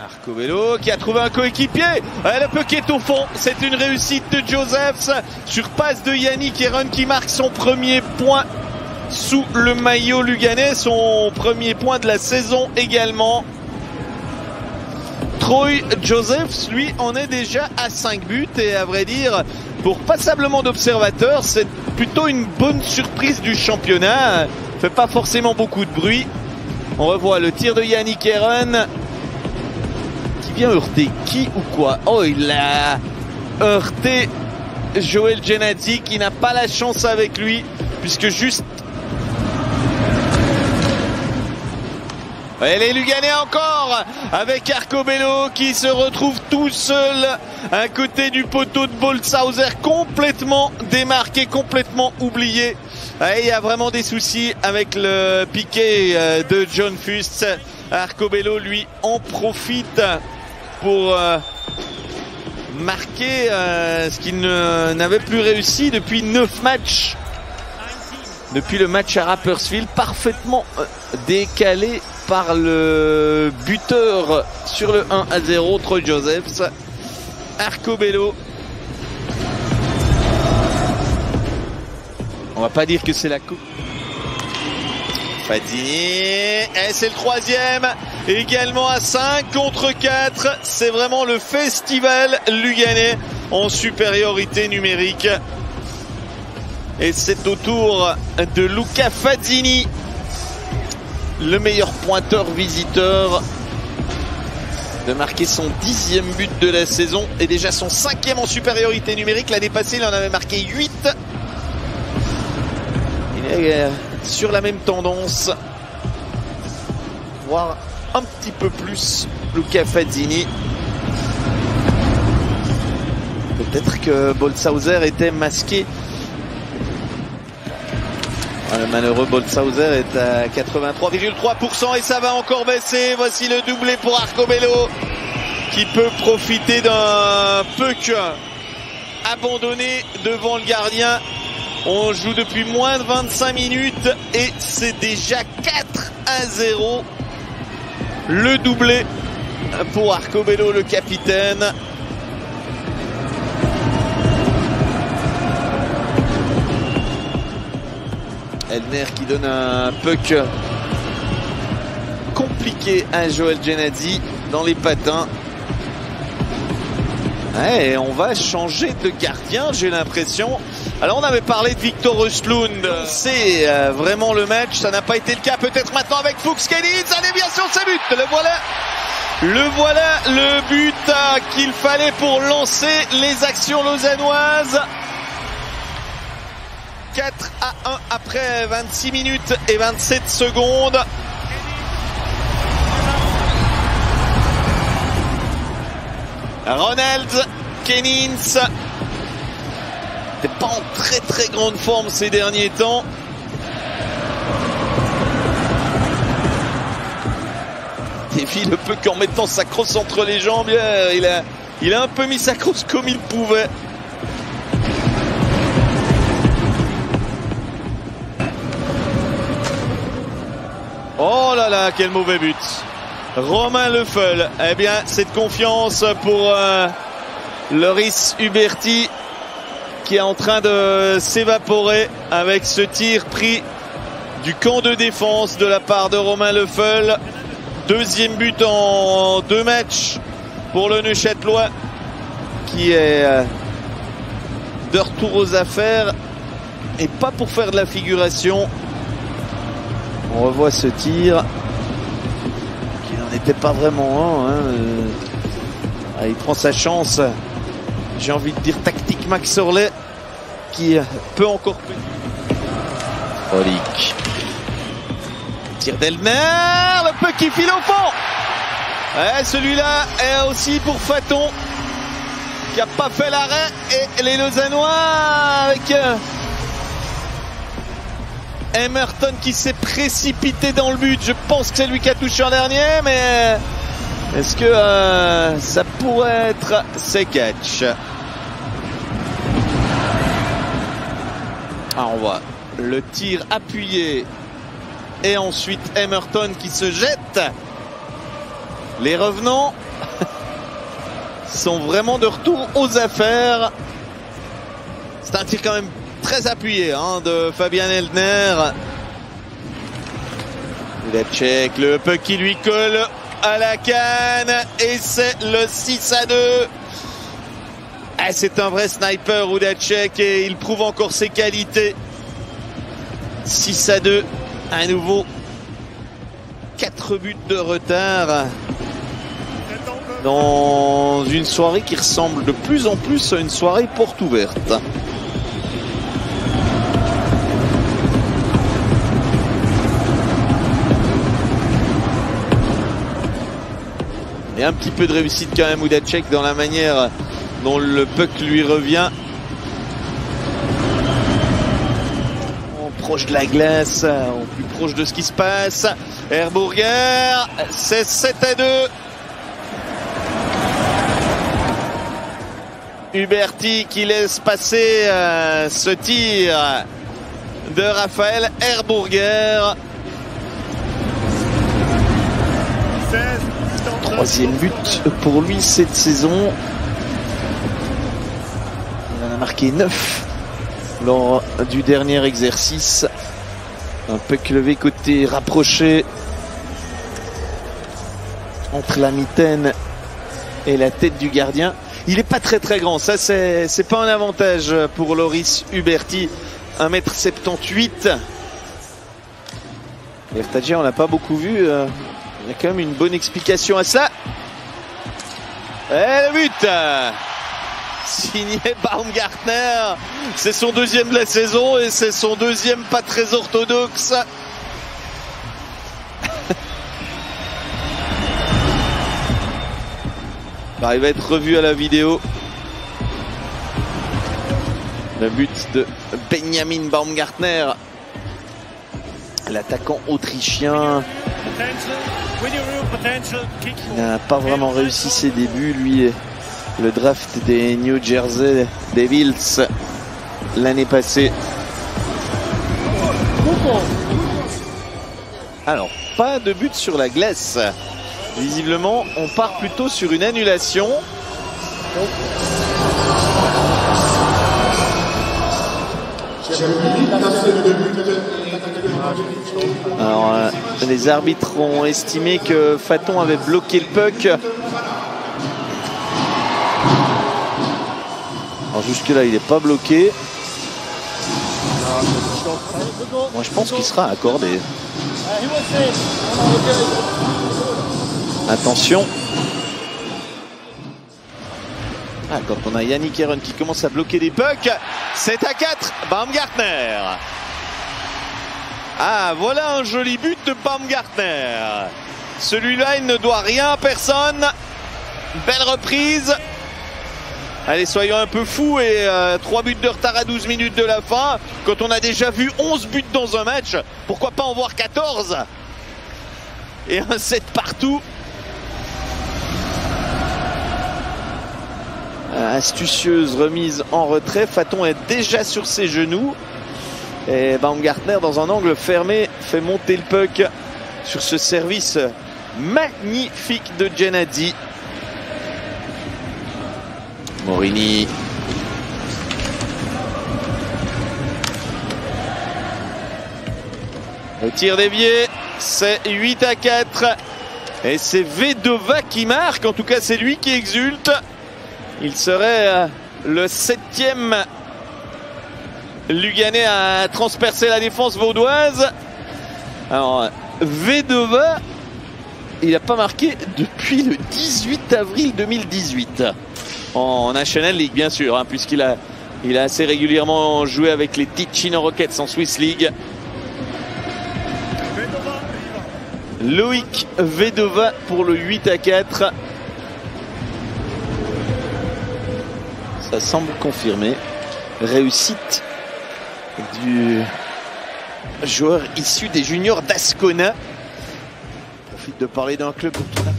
Arcobello qui a trouvé un coéquipier. Le puck est au fond. C'est une réussite de Josephs sur passe de Yannick Heron qui marque son premier point sous le maillot luganais. Son premier point de la saison également. Troy Josephs, lui, en est déjà à 5 buts. Et à vrai dire, pour passablement d'observateurs, c'est plutôt une bonne surprise du championnat. Fait pas forcément beaucoup de bruit. On revoit le tir de Yannick Heron. Qui vient heurter qui ou quoi? Oh, il a heurté Joel Genadzi qui n'a pas la chance avec lui puisque juste... Et les Luganais encore avec Arcobello qui se retrouve tout seul à côté du poteau de Boltzhauser, complètement démarqué, complètement oublié. Il y a vraiment des soucis avec le piqué de John Fust. Arcobello, lui, en profite pour marquer ce qu'il n'avait plus réussi depuis 9 matchs. Depuis le match à Rapperswil, parfaitement décalé par le buteur sur le 1-0, Troy Josephs. Arcobello. On va pas dire que c'est la coupe. Fadini, et c'est le troisième, également à 5 contre 4. C'est vraiment le festival luganais en supériorité numérique. Et c'est au tour de Luca Fadini, le meilleur pointeur visiteur, de marquer son 10e but de la saison et déjà son 5e en supériorité numérique. L'année passée, il en avait marqué 8. Il est sur la même tendance, voire un petit peu plus, Luca Fadini. Peut-être que Boltzhauser était masqué. Le malheureux Boltzhauser est à 83,3% et ça va encore baisser. Voici le doublé pour Arcobello qui peut profiter d'un puck abandonné devant le gardien. On joue depuis moins de 25 minutes et c'est déjà 4-0. Le doublé pour Arcobello, le capitaine. Elner qui donne un puck compliqué à Joel Genadzi dans les patins. Et on va changer de gardien, j'ai l'impression. Alors on avait parlé de Victor Östlund. C'est vraiment le match, ça n'a pas été le cas. Peut-être maintenant avec Fuchs Kenins, ça est bien sur ses buts. Le voilà le but qu'il fallait pour lancer les actions lausannoises. 4-1 après 26 minutes et 27 secondes. Ronald Kenins n'est pas en très grande forme ces derniers temps. Défie le peu qu'en mettant sa crosse entre les jambes, il a un peu mis sa crosse comme il pouvait. Oh là là, quel mauvais but. Romain Leffel. Eh bien, cette confiance pour Loris Huberti qui est en train de s'évaporer avec ce tir pris du camp de défense de la part de Romain Leffel. Deuxième but en 2 matchs pour le Neuchâtelois qui est de retour aux affaires et pas pour faire de la figuration. On revoit ce tir qui n'en était pas vraiment un. Il prend sa chance. J'ai envie de dire tactique Max Orley qui peut encore plus. Frolic. Tir d'Elner, le puck qui file au fond. Celui-là est aussi pour Faton qui n'a pas fait l'arrêt et les Lausannois avec Emerton qui s'est précipité dans le but. Je pense que c'est lui qui a touché en dernier, mais est-ce que ça pourrait être Sekac? On voit le tir appuyé et ensuite Emerton qui se jette. Les revenants sont vraiment de retour aux affaires. C'est un tir quand même très appuyé hein, de Fabian Eldner. Hudacek, le puck qui lui colle à la canne et c'est le 6-2. Ah, c'est un vrai sniper Hudacek et il prouve encore ses qualités. 6-2, à nouveau 4 buts de retard dans une soirée qui ressemble de plus en plus à une soirée porte ouverte. Et un petit peu de réussite quand même Hudacek dans la manière dont le puck lui revient. Proche de la glace, plus proche de ce qui se passe. Herbourger, c'est 7-2. Huberty qui laisse passer ce tir de Raphaël Herbourger. 3e but pour lui cette saison. Il en a marqué 9 lors du dernier exercice. Un puck levé côté rapproché entre la mitaine et la tête du gardien. Il n'est pas très grand, ça c'est pas un avantage pour Loris Huberty. 1m78. Vertadje on l'a pas beaucoup vu. Il y a quand même une bonne explication à ça. Et le but signé Baumgartner. C'est son 2e de la saison et c'est son 2e pas très orthodoxe. Bah, il va être revu à la vidéo. Le but de Benjamin Baumgartner, l'attaquant autrichien. Il n'a pas vraiment réussi ses débuts, lui. Le draft des New Jersey Devils l'année passée. Alors, pas de but sur la glace. Visiblement, on part plutôt sur une annulation. Alors, les arbitres ont estimé que Faton avait bloqué le puck. Alors jusque là il n'est pas bloqué. Moi je pense qu'il sera accordé. Attention. Ah, quand on a Yannick Heron qui commence à bloquer des pucks, c'est à 4, Baumgartner. Ah, voilà un joli but de Baumgartner. Celui-là, il ne doit rien à personne. Belle reprise. Allez, soyons un peu fous et 3 buts de retard à 12 minutes de la fin. Quand on a déjà vu 11 buts dans un match, pourquoi pas en voir 14? Et un 7 partout. Astucieuse remise en retrait. Faton est déjà sur ses genoux. Et Baumgartner, dans un angle fermé, fait monter le puck sur ce service magnifique de Gennady. Morini. Le tir dévié, c'est 8-4. Et c'est Vedova qui marque. En tout cas, c'est lui qui exulte. Il serait le 7e Luganais à transpercer la défense vaudoise. Alors, Vedova, il n'a pas marqué depuis le 18 avril 2018. En National League, bien sûr, hein, puisqu'il a assez régulièrement joué avec les Ticino Rockets en Swiss League. Loïc Vedova pour le 8-4. Ça semble confirmé. Réussite du joueur issu des juniors d'Ascona. Profite de parler d'un club dont on a...